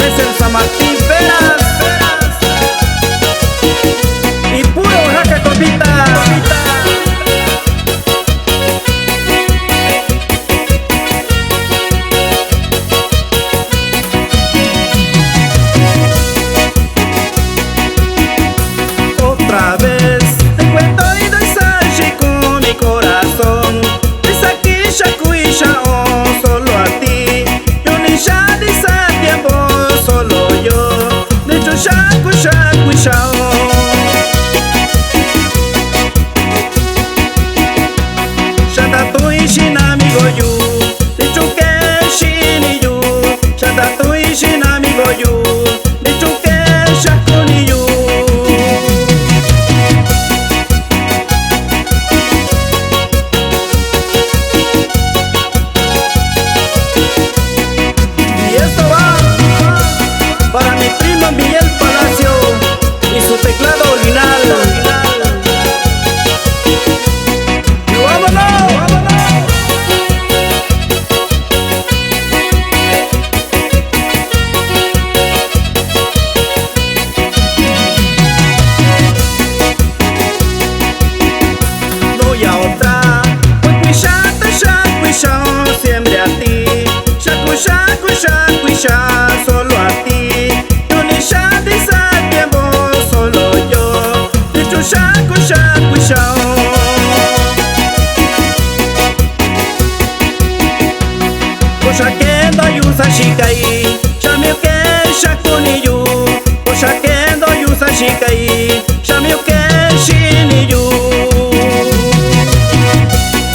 es el San Martín Veras y puro Oaxaca Copita. Otra vez te cuento y doy sashi con mi corazón. Es aquí shakuisha oh, solo a ti. Yo ni ya dice tiempo, solo yo. De hecho shakuisha oh. Shata tu ishin amigo yu. De hecho que shini yu. Shata tu ishin amigo yu. De hecho que shakuni yu. Para mi primo Miguel Palacio y su teclado original. ¡Y vámonos! No hay otra, shakuisha, siempre a ti. Shakuisha, solo a ti. Solo yo, dicho shakuisha oh. Oshakendo yusa shikai, shamio ke shakuni yu. Oshakendo yusa shikai, shamio ke shini yu.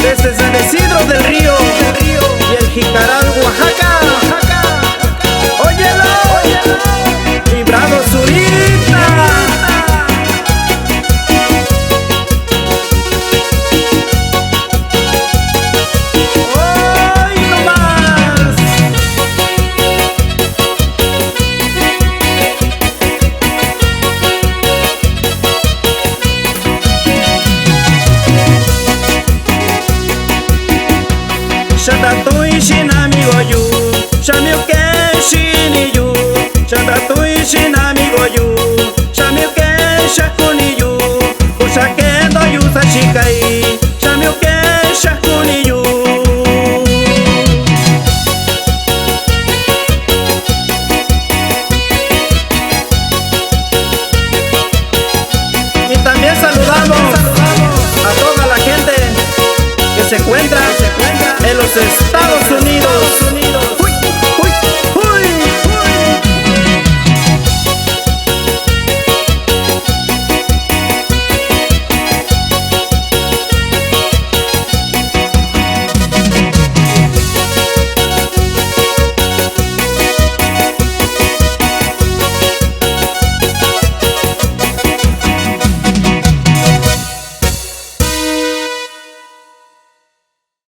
Desde San Isidro del Río y el Jicaral, Oaxaca. Óyelo, Librado Zurita. Hoy no más. Shata tu ishin amigo yu. Shamio ke shini yu. Shata tu ishin amigo yu. Shamio ke shakuni yu. Oshakendo yusa shikai. Shamio ke shakuni yu. Y también saludamos a toda la gente que se encuentra en los Estados Unidos.